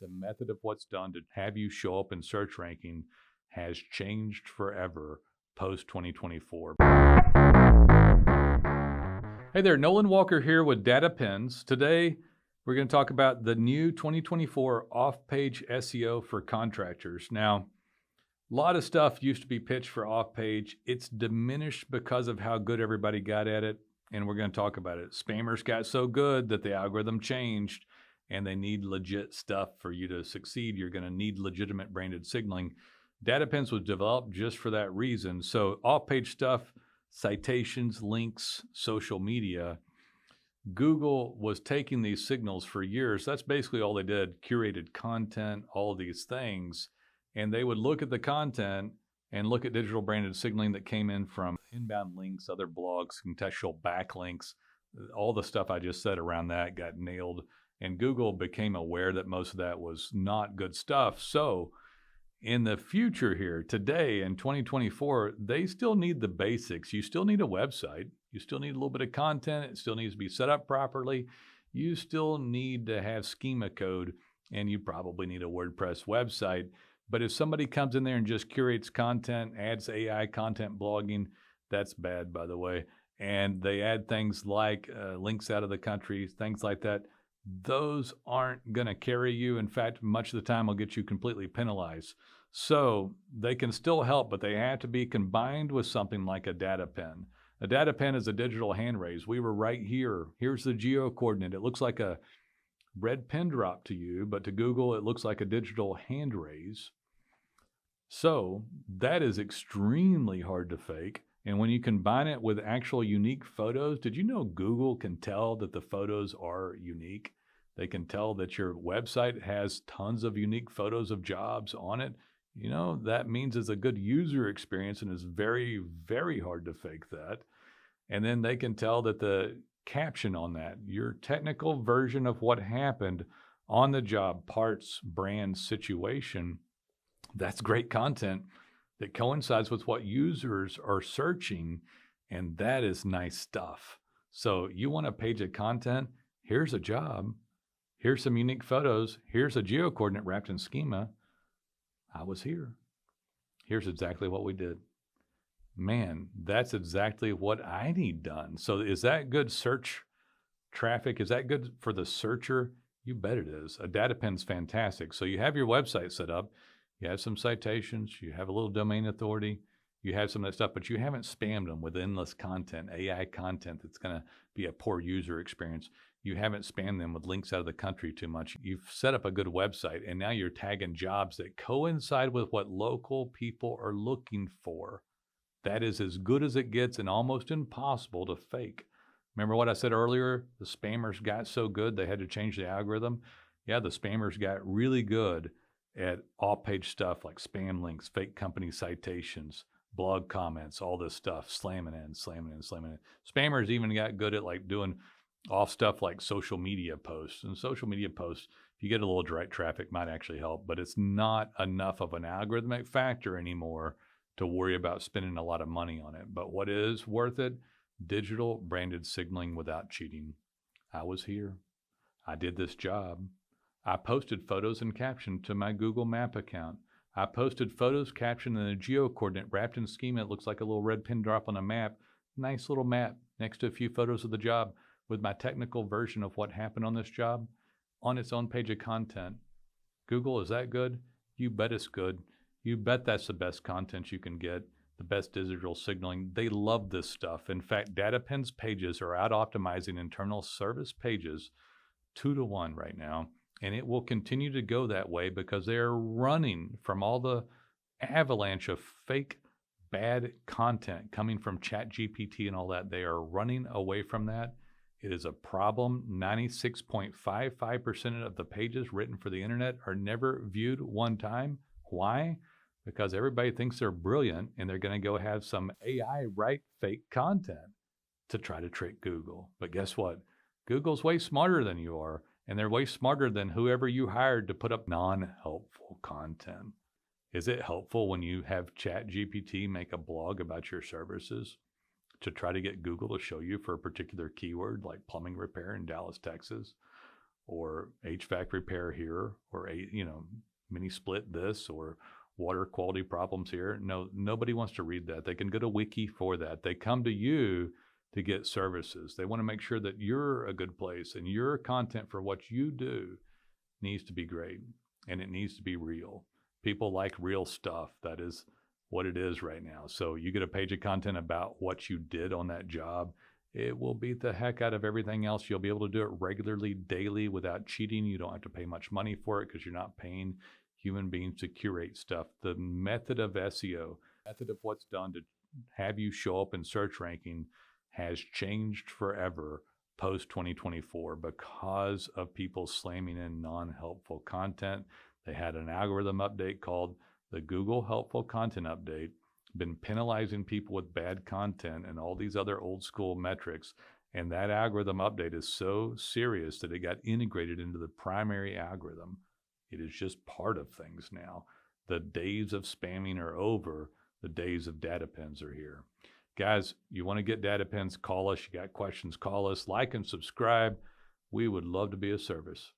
the method of what's done to have you show up in search ranking has changed forever post 2024. Hey there, Nolan Walker here with Data Pins. Today, we're going to talk about the new 2024 off-page SEO for contractors. Now, a lot of stuff used to be pitched for off-page. It's diminished because of how good everybody got at it, and we're going to talk about it. Spammers got so good that the algorithm changed, and they need legit stuff for you to succeed. You're going to need legitimate branded signaling. Data Pins was developed just for that reason. So off-page stuff, citations, links, social media. Google was taking these signals for years. That's basically all they did, curated content, all these things. And they would look at the content and look at digital branded signaling that came in from inbound links, other blogs, contextual backlinks. All the stuff I just said around that got nailed. And Google became aware that most of that was not good stuff. So in the future here, today in 2024, they still need the basics. You still need a website. You still need a little bit of content. It still needs to be set up properly. You still need to have schema code, and you probably need a WordPress website. But if somebody comes in there and just curates content, adds AI content blogging, that's bad, by the way, and they add things like links out of the country, things like that, those aren't going to carry you. In fact, much of the time will get you completely penalized. So they can still help, but they have to be combined with something like a data pin. A data pin is a digital hand raise. We were right here. Here's the geo coordinate. It looks like a red pin drop to you, but to Google, it looks like a digital hand raise. So that is extremely hard to fake. And when you combine it with actual unique photos, did you know Google can tell that the photos are unique? They can tell that your website has tons of unique photos of jobs on it. You know, that means it's a good user experience, and it's very, very hard to fake that. And then they can tell that the caption on that, your technical version of what happened on the job, parts, brand, situation, that's great content that coincides with what users are searching, and that is nice stuff. So you want a page of content, here's a job, here's some unique photos, here's a geocoordinate wrapped in schema. I was here. Here's exactly what we did. Man, that's exactly what I need done. So is that good search traffic? Is that good for the searcher? You bet it is. A data pin's fantastic. So you have your website set up. You have some citations, you have a little domain authority, you have some of that stuff, but you haven't spammed them with endless content, AI content that's going to be a poor user experience. You haven't spammed them with links out of the country too much. You've set up a good website, and now you're tagging jobs that coincide with what local people are looking for. That is as good as it gets and almost impossible to fake. Remember what I said earlier? The spammers got so good they had to change the algorithm. Yeah, the spammers got really good at off-page stuff like spam links, fake company citations, blog comments, all this stuff, slamming in. Spammers even got good at like doing off stuff like social media posts. And social media posts, if you get a little direct traffic, might actually help, but it's not enough of an algorithmic factor anymore to worry about spending a lot of money on it. But what is worth it? Digital branded signaling without cheating. I was here. I did this job. I posted photos and caption to my Google Map account. I posted photos, caption, and a geocoordinate wrapped in schema. It looks like a little red pin drop on a map. Nice little map next to a few photos of the job with my technical version of what happened on this job on its own page of content. Google, is that good? You bet it's good. You bet that's the best content you can get, the best digital signaling. They love this stuff. In fact, DataPin's pages are out optimizing internal service pages 2-to-1 right now. And it will continue to go that way because they're running from all the avalanche of fake bad content coming from ChatGPT and all that. They are running away from that. It is a problem. 96.55% of the pages written for the internet are never viewed one time. Why? Because everybody thinks they're brilliant and they're going to go have some AI write fake content to try to trick Google. But guess what? Google's way smarter than you are. And they're way smarter than whoever you hired to put up non-helpful content. Is it helpful when you have ChatGPT make a blog about your services to try to get Google to show you for a particular keyword like plumbing repair in Dallas, Texas? or HVAC repair here, or mini split this, or water quality problems here. No, nobody wants to read that. They can go to Wiki for that. They come to you to get services. They want to make sure that you're a good place and your content for what you do needs to be great and it needs to be real. People like real stuff. That is what it is right now. So you get a page of content about what you did on that job. It will beat the heck out of everything else. You'll be able to do it regularly, daily, without cheating. You don't have to pay much money for it because you're not paying human beings to curate stuff. The method of SEO, method of what's done to have you show up in search ranking has changed forever post 2024 because of people slamming in non-helpful content. They had an algorithm update called the Google Helpful Content Update, been penalizing people with bad content and all these other old school metrics. And that algorithm update is so serious that it got integrated into the primary algorithm. It is just part of things now. The days of spamming are over. The days of data pins are here. Guys, you want to get data pins, call us. You got questions, call us. Like and subscribe. We would love to be of service.